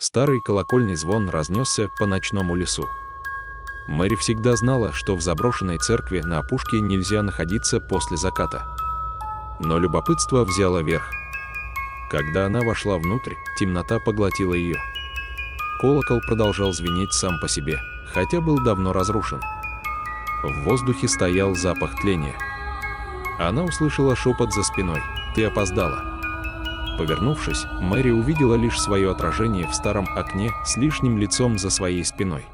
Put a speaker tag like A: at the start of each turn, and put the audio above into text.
A: Старый колокольный звон разнесся по ночному лесу. Мэри всегда знала, что в заброшенной церкви на опушке нельзя находиться после заката. Но любопытство взяло верх. Когда она вошла внутрь, темнота поглотила ее. Колокол продолжал звенеть сам по себе, хотя был давно разрушен. В воздухе стоял запах тления. Она услышала шепот за спиной: «Ты опоздала». Повернувшись, Мэри увидела лишь свое отражение в старом окне с лишним лицом за своей спиной.